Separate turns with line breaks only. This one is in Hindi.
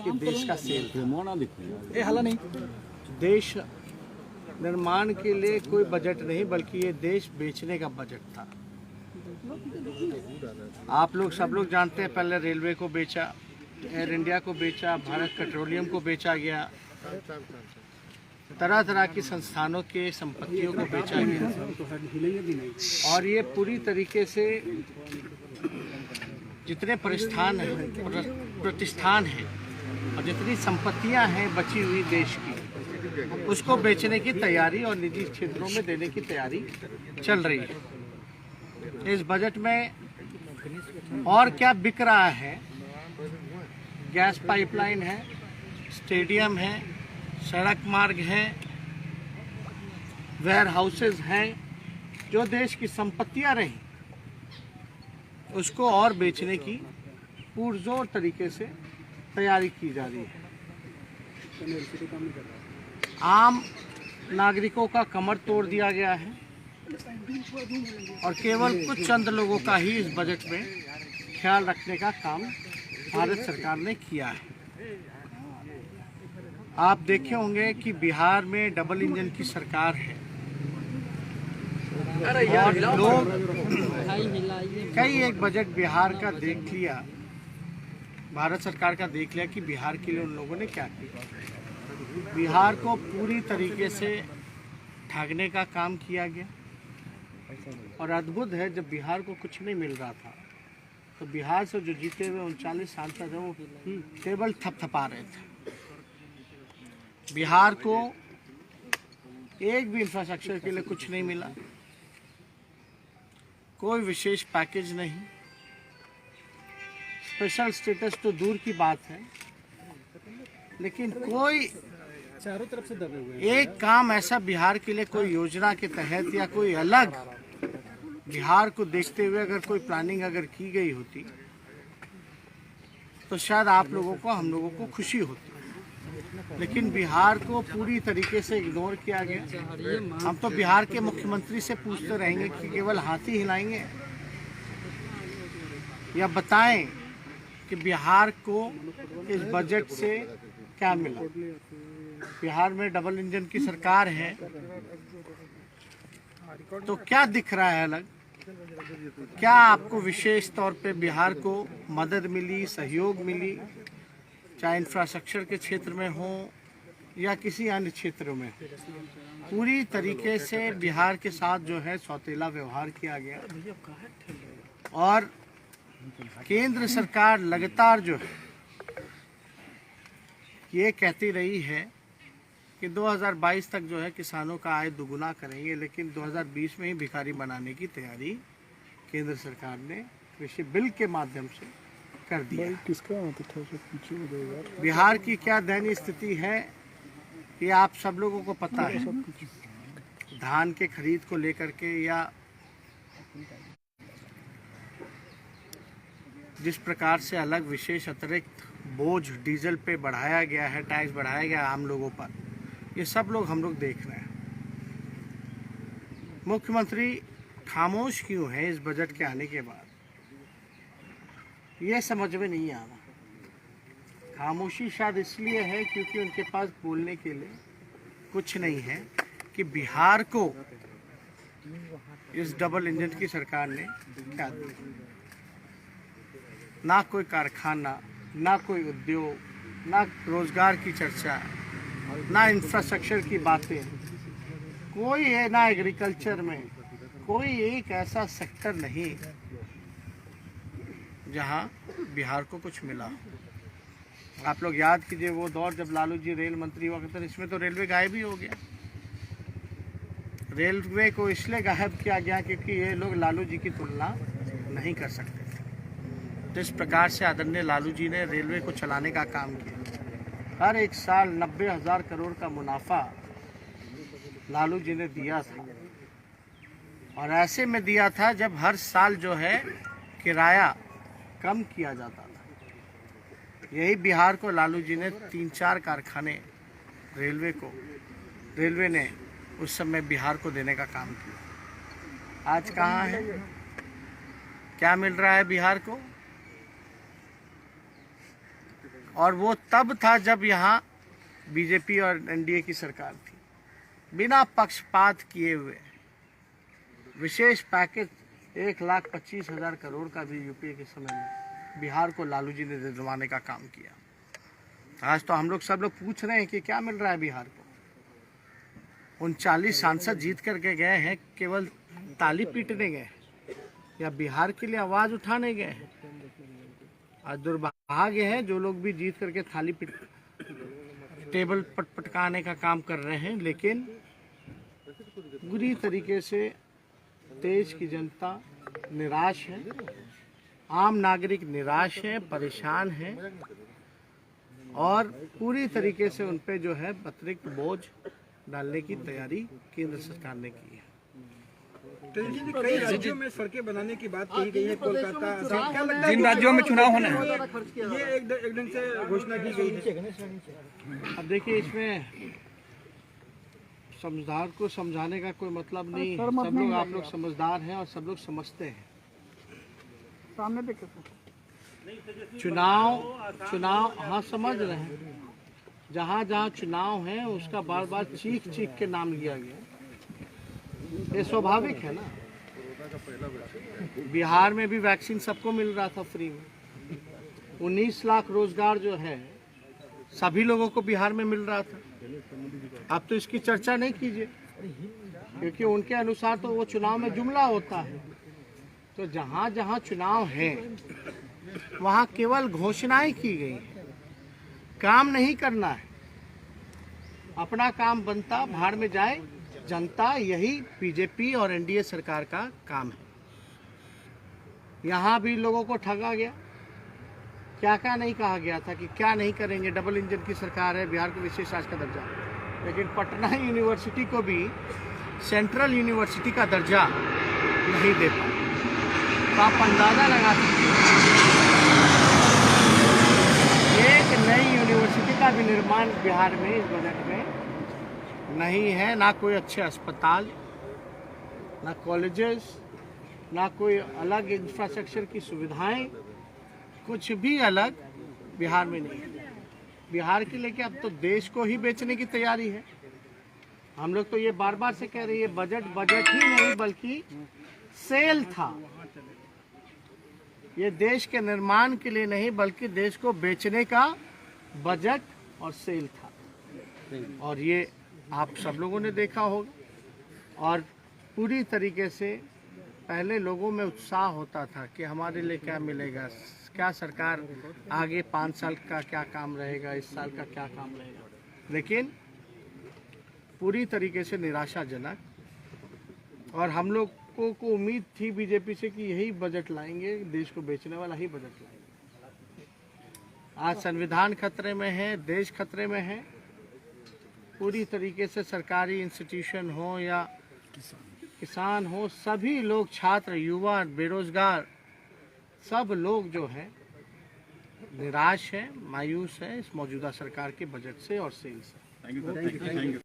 कि देश का सेल था।
ये हाला नहीं।
देश निर्माण के लिए कोई बजट नहीं, बल्कि ये देश बेचने का बजट था। आप लोग सब लोग जानते हैं, पहले रेलवे को बेचा, एयर इंडिया को बेचा, भारत पेट्रोलियम को बेचा गया, तरह तरह की संस्थानों के संपत्तियों को बेचा गया। और ये पूरी तरीके से जितने प्रतिष्ठान हैं और जितनी संपत्तियां हैं बची हुई देश की, उसको बेचने की तैयारी और निजी क्षेत्रों में देने की तैयारी चल रही है। इस बजट में और क्या बिक रहा है? गैस पाइपलाइन है, स्टेडियम है, सड़क मार्ग है, वेयर हाउसेज हैं, जो देश की संपत्तियां रहीं उसको और बेचने की पुरजोर तरीके से तैयारी की जा रही है। आम नागरिकों का कमर तोड़ दिया गया है और केवल कुछ चंद लोगों का ही इस बजट में ख्याल रखने का काम भारत सरकार ने किया है। आप देखे होंगे कि बिहार में डबल इंजन की सरकार है और लोग कई एक बजट बिहार का देख लिया, भारत सरकार का देख लिया कि बिहार के लिए उन लोगों ने क्या किया। बिहार को पूरी तरीके से ठगने का काम किया गया और अद्भुत है, जब बिहार को कुछ नहीं मिल रहा था तो बिहार से जो जीते हुए 39 सांसद हैं वो केवल थपथपा रहे थे। बिहार को एक भी इंफ्रास्ट्रक्चर के लिए कुछ नहीं मिला, कोई विशेष पैकेज नहीं, स्पेशल स्टेटस तो दूर की बात है, लेकिन कोई
चारों तरफ से दबे हुए
एक काम ऐसा बिहार के लिए कोई योजना के तहत या कोई अलग बिहार को देखते हुए अगर कोई प्लानिंग अगर की गई होती तो शायद आप लोगों को, हम लोगों को खुशी होती, लेकिन बिहार को पूरी तरीके से इग्नोर किया गया। हम तो बिहार के मुख्यमंत्री से पूछते रहेंगे कि केवल हाथ ही हिलाएंगे या बताएं कि बिहार को इस बजट से क्या मिला। बिहार में डबल इंजन की सरकार है तो क्या दिख रहा है अलग? क्या आपको विशेष तौर पे बिहार को मदद मिली, सहयोग मिली, चाहे इंफ्रास्ट्रक्चर के क्षेत्र में हो या किसी अन्य क्षेत्रों में? पूरी तरीके से बिहार के साथ जो है सौतेला व्यवहार किया गया और केंद्र सरकार लगातार जो है ये कहती रही है कि 2022 तक जो है किसानों का आय दुगुना करेंगे, लेकिन 2020 में ही भिखारी बनाने की तैयारी केंद्र सरकार ने कृषि बिल के माध्यम से कर दिया। बिहार की क्या दयनीय स्थिति है ये आप सब लोगों को पता है। धान के खरीद को लेकर के या जिस प्रकार से अलग विशेष अतिरिक्त बोझ डीजल पे बढ़ाया गया है, टैक्स बढ़ाया गया आम लोगों पर, ये सब लोग हम लोग देख रहे हैं। मुख्यमंत्री खामोश क्यों है इस बजट के आने के बाद, ये समझ में नहीं आ रहा। खामोशी शायद इसलिए है क्योंकि उनके पास बोलने के लिए कुछ नहीं है कि बिहार को इस डबल इंजन की सरकार ने क्या दिया। ना कोई कारखाना, ना कोई उद्योग, ना रोजगार की चर्चा, ना इंफ्रास्ट्रक्चर की बातें, कोई है ना एग्रीकल्चर में कोई एक ऐसा सेक्टर नहीं जहां बिहार को कुछ मिला। आप लोग याद कीजिए वो दौर जब लालू जी रेल मंत्री हुआ करते थे, इसमें तो रेलवे गायब ही हो गया। रेलवे को इसलिए गायब किया गया क्योंकि ये लोग लालू जी की तुलना नहीं कर सकते थे। जिस प्रकार से आदरणीय लालू जी ने रेलवे को चलाने का काम किया, हर एक साल 90,000 करोड़ का मुनाफा लालू जी ने दिया था, और ऐसे में दिया था जब हर साल जो है किराया कम किया जाता था। यही बिहार को लालू जी ने 3-4 कारखाने रेलवे ने उस समय बिहार को देने का काम किया। आज कहाँ है? क्या मिल रहा है बिहार को? और वो तब था जब यहाँ बीजेपी और एनडीए की सरकार थी। बिना पक्षपात किए हुए विशेष पैकेज 1,25,000 करोड़ का भी यूपीए के समय में बिहार को लालू जी ने दिलवाने का काम किया। आज तो हम लोग सब लोग पूछ रहे हैं कि क्या मिल रहा है बिहार को। 39 सांसद जीत करके गए हैं, केवल ताली पीटने गए या बिहार के लिए आवाज उठाने गए हैं। आज दुर्भाग्य है जो लोग भी जीत करके थाली टेबल पटपटकाने का काम कर रहे हैं, लेकिन बुरी तरीके से देश की जनता निराश है, आम नागरिक निराश है, परेशान है और पूरी तरीके से उन पे जो है अतिरिक्त बोझ डालने की तैयारी केंद्र सरकार ने की है।
कई राज्यों में सड़कें बनाने की बात कही गई है, कोलकाता
जिन राज्यों में चुनाव होने हैं
ये एक ढंग से घोषणा की गई है।
अब देखिए, इसमें समझदार को समझाने का कोई मतलब नहीं। सब लोग, आप लोग समझदार हैं और सब लोग समझते हैं।
सामने देखे
चुनाव हाँ समझ रहे हैं। जहाँ जहाँ चुनाव है उसका बार बार चीख चीख के नाम लिया गया, ये स्वाभाविक है ना। बिहार में भी वैक्सीन सबको मिल रहा था फ्री में। 19 लाख रोजगार जो है सभी लोगों को बिहार में मिल रहा था। अब तो इसकी चर्चा नहीं कीजिए, क्योंकि उनके अनुसार तो वो चुनाव में जुमला होता है। तो जहाँ जहाँ चुनाव है वहाँ केवल घोषणाएं की गई हैं, काम नहीं करना है। अपना काम बनता भाड़ में जाए जनता, यही बीजेपी और एनडीए सरकार का काम है। यहाँ भी लोगों को ठगा गया। क्या क्या नहीं कहा गया था कि क्या नहीं करेंगे, डबल इंजन की सरकार है, बिहार को विशेष राज्य का दर्जा, लेकिन पटना यूनिवर्सिटी को भी सेंट्रल यूनिवर्सिटी का दर्जा नहीं दे पाए। तो आप अंदाजा लगा सकते हैं, एक नई यूनिवर्सिटी का भी निर्माण बिहार में इस बजट में नहीं है। ना कोई अच्छे अस्पताल, ना कॉलेजेस, ना कोई अलग इंफ्रास्ट्रक्चर की सुविधाएं, कुछ भी अलग बिहार में नहीं है। बिहार के लेके अब तो देश को ही बेचने की तैयारी है। हम लोग तो ये बार बार से कह रहे हैं, बजट ही नहीं बल्कि सेल था। ये देश के निर्माण के लिए नहीं बल्कि देश को बेचने का बजट और सेल था। और ये आप सब लोगों ने देखा होगा। और पूरी तरीके से पहले लोगों में उत्साह होता था कि हमारे लिए क्या मिलेगा, क्या सरकार आगे 5 साल का क्या काम रहेगा, इस साल का क्या काम रहेगा। लेकिन पूरी तरीके से निराशाजनक। और हम लोग को उम्मीद थी बीजेपी से कि यही बजट लाएंगे, देश को बेचने वाला ही बजट लाएंगे। आज संविधान खतरे में है, देश खतरे में है। पूरी तरीके से सरकारी इंस्टीट्यूशन हो या किसान हो, सभी लोग, छात्र, युवा, बेरोजगार, सब लोग जो है निराश है, मायूस है इस मौजूदा सरकार के बजट से और सेल से।